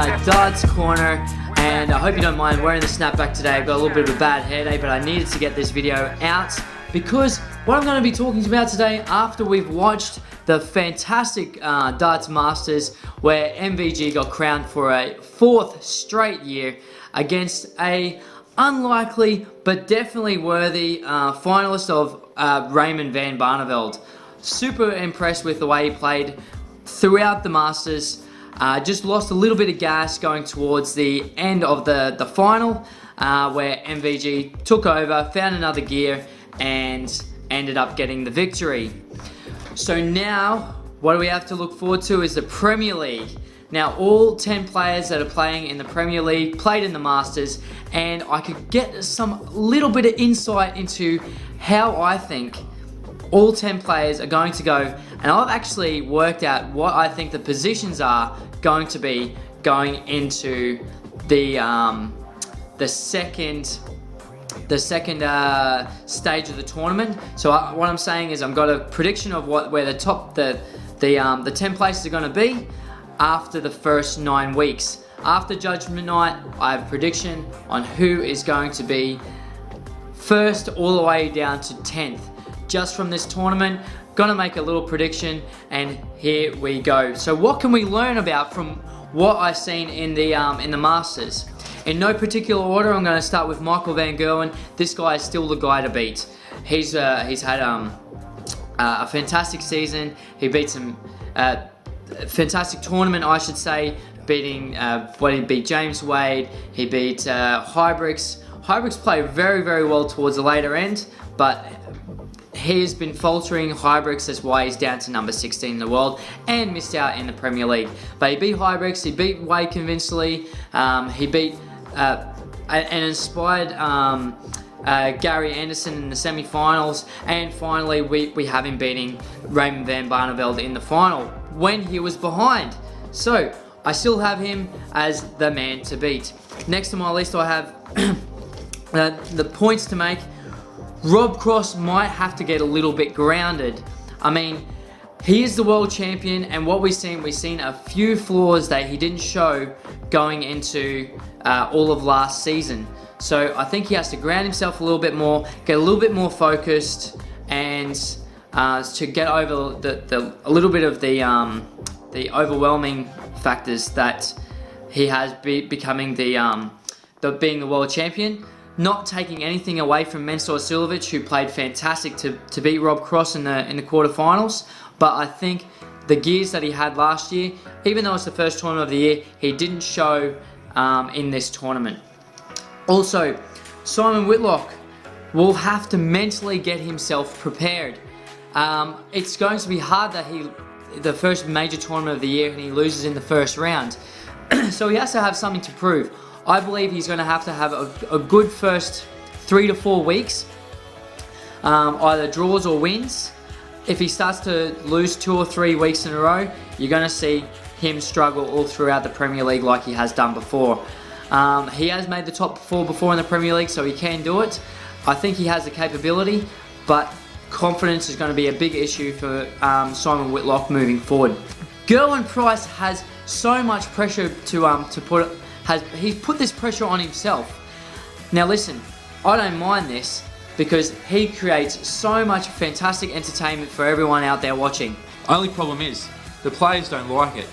Darts Corner, and I hope you don't mind wearing the snapback today. I've got a little bit of a bad headache, but I needed to get this video out because what I'm going to be talking about today, after we've watched the fantastic Darts Masters where MVG got crowned for a 4th straight year against a unlikely but definitely worthy finalist of Raymond van Barneveld. Super impressed with the way he played throughout the Masters. Just lost a little bit of gas going towards the end of the final, where MVG took over, found another gear, and ended up getting the victory. So now, what do we have to look forward to is the Premier League. Now, all 10 players that are playing in the Premier League played in the Masters, and I could get some little bit of insight into how I think all 10 players are going to go, and I've actually worked out what I think the positions are going to be going into the second stage of the tournament. So what I'm saying is I've got a prediction of where the 10 places are going to be after the first 9 weeks. After Judgment Night, I have a prediction on who is going to be first all the way down to 10th. Just from this tournament, gonna make a little prediction, and here we go. So what can we learn about from what I've seen in the Masters? In no particular order, I'm gonna start with Michael van Gerwen. This guy is still the guy to beat. He's had a fantastic season. He beat some fantastic tournament, I should say, beating he beat James Wade. He beat Hybrix. Hybrix played very, very well towards the later end, but he's been faltering. Hybrix, that's why he's down to number 16 in the world and missed out in the Premier League. But he beat Hybrix, he beat Wade convincingly, he beat an inspired Gary Anderson in the semi-finals, and finally we have him beating Raymond van Barneveld in the final when he was behind. So I still have him as the man to beat. Next on my list I have the points to make. Rob Cross might have to get a little bit grounded. I mean, he is the world champion, and what we've seen a few flaws that he didn't show going into all of last season. So I think he has to ground himself a little bit more, get a little bit more focused, and to get over a little bit of the overwhelming factors that he has becoming being the world champion. Not taking anything away from Mensur Suljovic, who played fantastic to beat Rob Cross in the quarterfinals, but I think the gears that he had last year, even though it's the first tournament of the year, he didn't show in this tournament. Also, Simon Whitlock will have to mentally get himself prepared. It's going to be hard that the first major tournament of the year, and he loses in the first round. So he has to have something to prove. I believe he's going to have a good first 3 to 4 weeks, either draws or wins. If he starts to lose 2 or 3 weeks in a row, you're going to see him struggle all throughout the Premier League like he has done before. He has made the top 4 before in the Premier League, so he can do it. I think he has the capability, but confidence is going to be a big issue for Simon Whitlock moving forward. Gerwyn Price has so much pressure he's put this pressure on himself. Now listen, I don't mind this because he creates so much fantastic entertainment for everyone out there watching. Only problem is, the players don't like it.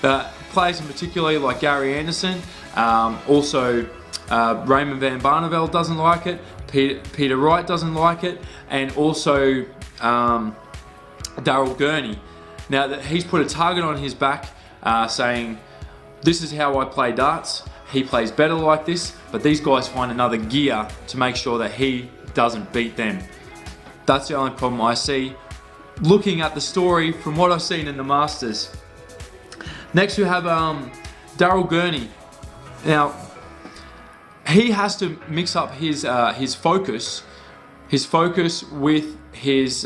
The players in particular, like Gary Anderson, also Raymond van Barneveld doesn't like it, Peter Wright doesn't like it, and also Daryl Gurney. Now that he's put a target on his back, saying, "This is how I play darts. He plays better like this," but these guys find another gear to make sure that he doesn't beat them. That's the only problem I see looking at the story from what I've seen in the Masters. Next we have Daryl Gurney. Now he has to mix up his focus with his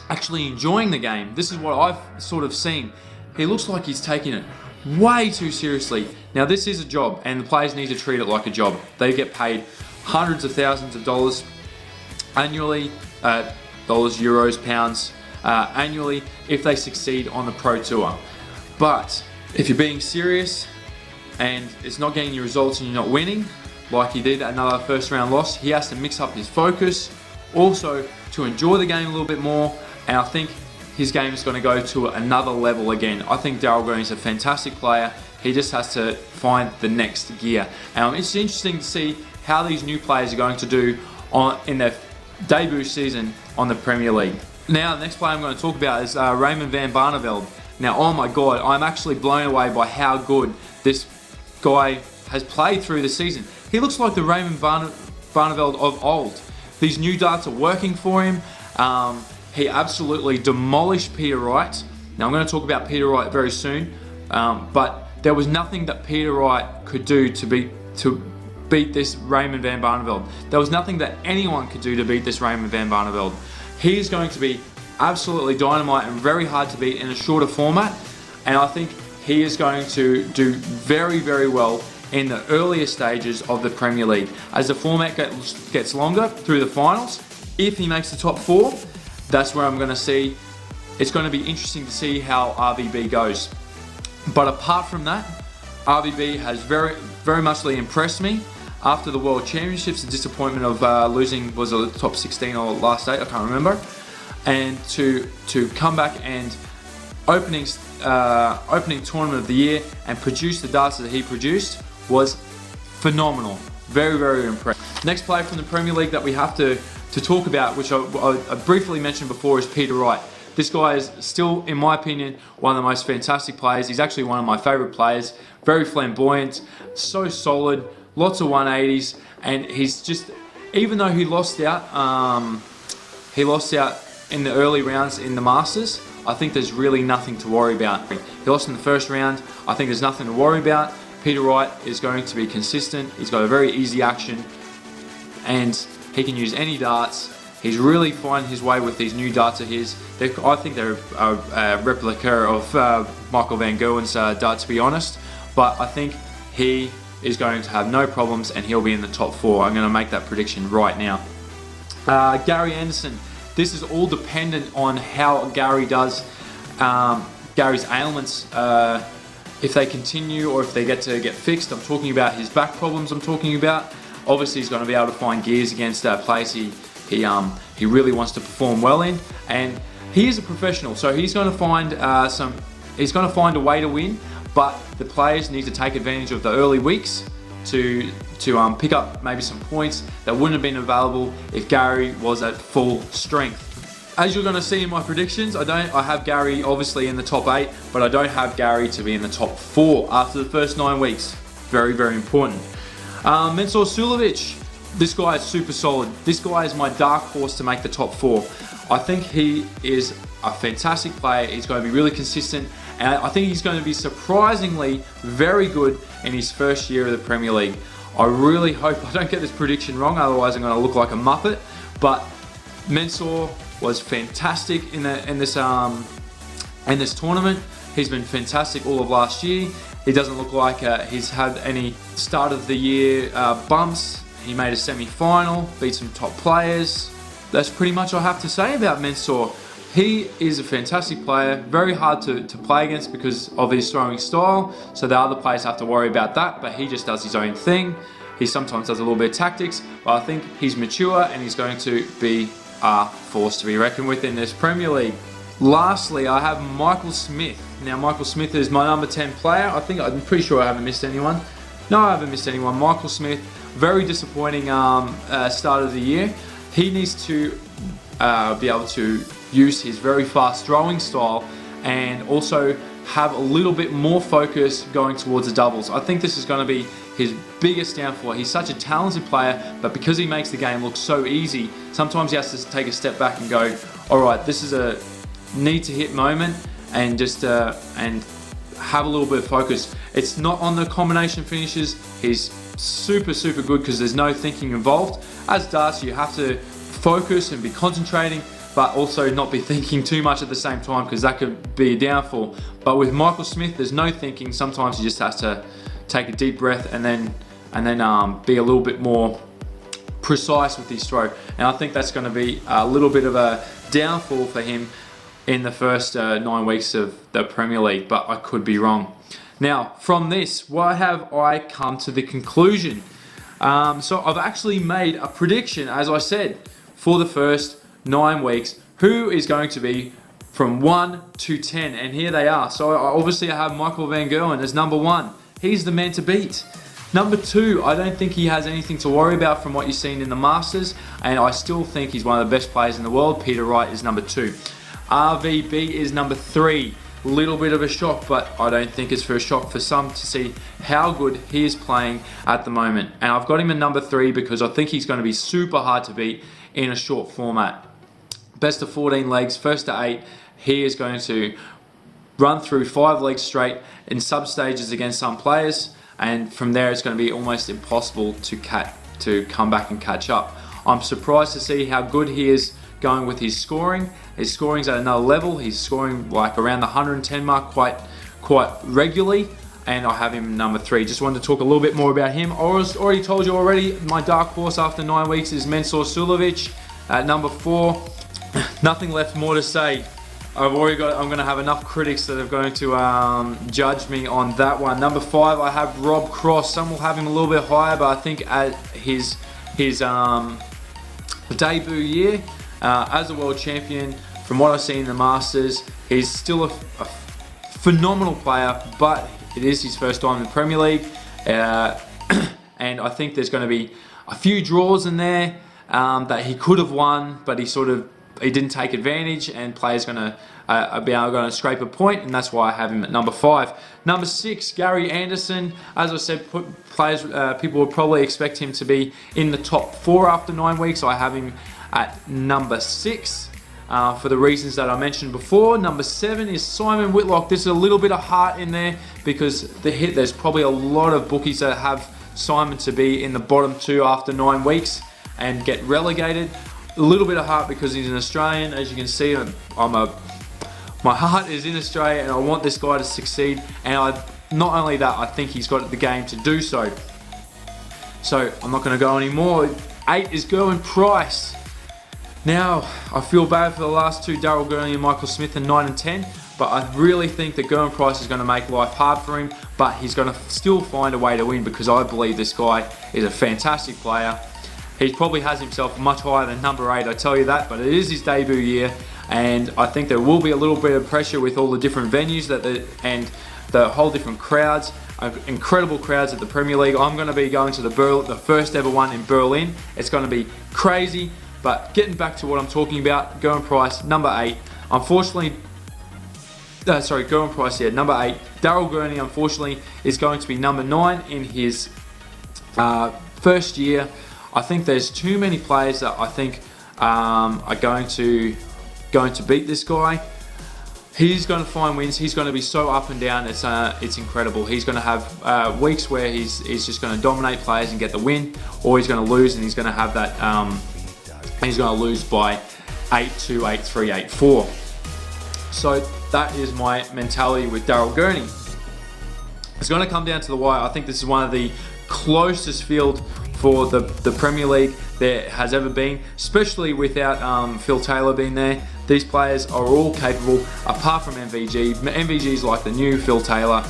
actually enjoying the game. This is what I've sort of seen. He looks like he's taking it way too seriously. Now this is a job, and the players need to treat it like a job. They get paid hundreds of thousands of dollars annually, dollars, euros, pounds, annually if they succeed on the Pro Tour. But If you're being serious and it's not getting you results and you're not winning, like he did another first round loss, he has to mix up his focus, also to enjoy the game a little bit more, and I think his game is going to go to another level again. I think Daryl Green is a fantastic player. He just has to find the next gear. It's interesting to see how these new players are going to do in their debut season on the Premier League. Now, the next player I'm going to talk about is Raymond van Barneveld. Now, oh my God, I'm actually blown away by how good this guy has played through the season. He looks like the Raymond Barneveld of old. These new darts are working for him. He absolutely demolished Peter Wright. Now, I'm going to talk about Peter Wright very soon, but there was nothing that Peter Wright could do to beat this Raymond van Barneveld. There was nothing that anyone could do to beat this Raymond van Barneveld. He is going to be absolutely dynamite and very hard to beat in a shorter format, and I think he is going to do very, very well in the earlier stages of the Premier League. As the format gets longer through the finals, if he makes the top 4, that's where I'm going to see. It's going to be interesting to see how RVB goes. But apart from that, RVB has very, very muchly impressed me. After the World Championships, the disappointment of losing, was it the top 16 or last 8, I can't remember. And to come back and opening tournament of the year and produce the darts that he produced was phenomenal. Very, very impressive. Next player from the Premier League that we have to talk about, which I briefly mentioned before, is Peter Wright. This guy is still, in my opinion, one of the most fantastic players. He's actually one of my favourite players. Very flamboyant, so solid, lots of 180s, and he's just, even though he lost out in the early rounds in the Masters, I think there's really nothing to worry about. He lost in the first round. I think there's nothing to worry about. Peter Wright is going to be consistent. He's got a very easy action, and he can use any darts. He's really finding his way with these new darts of his. I think they're a replica of Michael Van Gerwen's dart, to be honest. But I think he is going to have no problems, and he'll be in the top 4. I'm going to make that prediction right now. Gary Anderson. This is all dependent on how Gary does, Gary's ailments, if they continue or if they get fixed. I'm talking about his back problems. Obviously, he's going to be able to find gears against players he really wants to perform well in, and he is a professional, so he's going to find a way to win. But the players need to take advantage of the early weeks to pick up maybe some points that wouldn't have been available if Gary was at full strength. As you're going to see in my predictions, I have Gary obviously in the top 8, but I don't have Gary to be in the top 4 after the first 9 weeks. Very, very important. Mensur Suljovic, this guy is super solid. This guy is my dark horse to make the top 4. I think he is a fantastic player. He's going to be really consistent, and I think he's going to be surprisingly very good in his first year of the Premier League. I really hope I don't get this prediction wrong, otherwise I'm going to look like a muppet. But Mensur was fantastic in this tournament. He's been fantastic all of last year. He doesn't look like he's had any start of the year bumps. He made a semi-final, beat some top players. That's pretty much all I have to say about Mensur. He is a fantastic player, very hard to play against because of his throwing style, so the other players have to worry about that, but he just does his own thing. He sometimes does a little bit of tactics, but I think he's mature and he's going to be a force to be reckoned with in this Premier League. Lastly, I have Michael Smith. Now, Michael Smith is my number 10 player. I'm pretty sure I haven't missed anyone. No, I haven't missed anyone. Michael Smith, very disappointing start of the year. He needs to be able to use his very fast throwing style and also have a little bit more focus going towards the doubles. I think this is going to be his biggest downfall. He's such a talented player, but because he makes the game look so easy, sometimes he has to take a step back and go, all right, this is a need to hit moment, and just and have a little bit of focus. It's not on the combination finishes. He's super, super good because there's no thinking involved. As darts, you have to focus and be concentrating, but also not be thinking too much at the same time because that could be a downfall. But with Michael Smith, there's no thinking. Sometimes he just has to take a deep breath and then be a little bit more precise with his throw. And I think that's going to be a little bit of a downfall for him in the first 9 weeks of the Premier League, but I could be wrong. Now, from this, why have I come to the conclusion? So I've actually made a prediction, as I said, for the first 9 weeks, who is going to be from 1 to 10, and here they are. So obviously I have Michael van Gerwen as number 1. He's the man to beat. Number 2, I don't think he has anything to worry about from what you've seen in the Masters, and I still think he's one of the best players in the world. Peter Wright is number 2. RVB is number 3. Little bit of a shock, but I don't think it's for a shock for some to see how good he is playing at the moment. And I've got him at number 3 because I think he's going to be super hard to beat in a short format. Best of 14 legs, first to 8. He is going to run through 5 legs straight in sub-stages against some players, and from there it's going to be almost impossible to come back and catch up. I'm surprised to see how good he is going with his scoring. His scoring's at another level. He's scoring like around the 110 mark quite regularly, and I have him number 3. Just wanted to talk a little bit more about him. I already told you already, my dark horse after 9 weeks is Mensur Suljovic at number 4. Nothing left more to say. I'm going to have enough critics that are going to judge me on that one. Number 5, I have Rob Cross. Some will have him a little bit higher, but I think at his debut year as a world champion, from what I've seen in the Masters, he's still a phenomenal player, but it is his first time in the Premier League, and I think there's going to be a few draws in there that he could have won, but he didn't take advantage, and players going to scrape a point, and that's why I have him at number 5. Number 6, Gary Anderson. As I said, people would probably expect him to be in the top 4 after 9 weeks. I have him at number 6 for the reasons that I mentioned before. Number 7 is Simon Whitlock. There's a little bit of heart in there because there's probably a lot of bookies that have Simon to be in the bottom 2 after 9 weeks and get relegated. A little bit of heart because he's an Australian. As you can see, my heart is in Australia, and I want this guy to succeed. And not only that, I think he's got the game to do so. So I'm not going to go anymore. 8 is Gerwyn Price. Now, I feel bad for the last 2, Daryl Gurney and Michael Smith, in 9 and 10. But I really think that Gerwyn Price is going to make life hard for him. But he's going to still find a way to win because I believe this guy is a fantastic player. He probably has himself much higher than number 8, I tell you that, but it is his debut year, and I think there will be a little bit of pressure with all the different venues and the whole different crowds, incredible crowds at the Premier League. I'm going to be going to the first ever one in Berlin. It's going to be crazy, but getting back to what I'm talking about, Gerwyn Price, number 8. Unfortunately, Gerwyn Price, yeah, number 8. Daryl Gurney, unfortunately, is going to be number 9 in his first year. I think there's too many players that I think are going to beat this guy. He's going to find wins. He's going to be so up and down. It's incredible. He's going to have weeks where he's just going to dominate players and get the win, or he's going to lose and he's going to have that. He's going to lose by 8-2, 8-3, 8-4. So that is my mentality with Daryl Gurney. It's going to come down to the wire. I think this is one of the closest field for the Premier League there has ever been, especially without Phil Taylor being there. These players are all capable, apart from MVG. MVG is like the new Phil Taylor,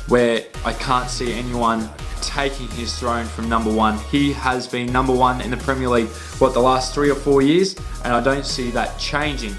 where I can't see anyone taking his throne from number 1. He has been number 1 in the Premier League, the last 3 or 4 years, and I don't see that changing.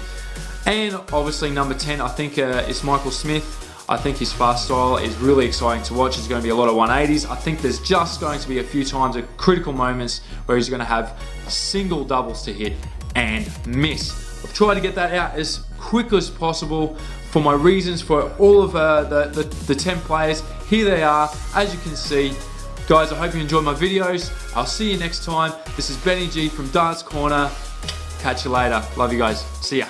And obviously number 10, I think is Michael Smith. I think his fast style is really exciting to watch. There's going to be a lot of 180s. I think there's just going to be a few times at critical moments where he's going to have single doubles to hit and miss. I've tried to get that out as quick as possible for my reasons for all of the 10 players. Here they are, as you can see. Guys, I hope you enjoyed my videos. I'll see you next time. This is Benny G from Darts Corner. Catch you later. Love you guys. See ya.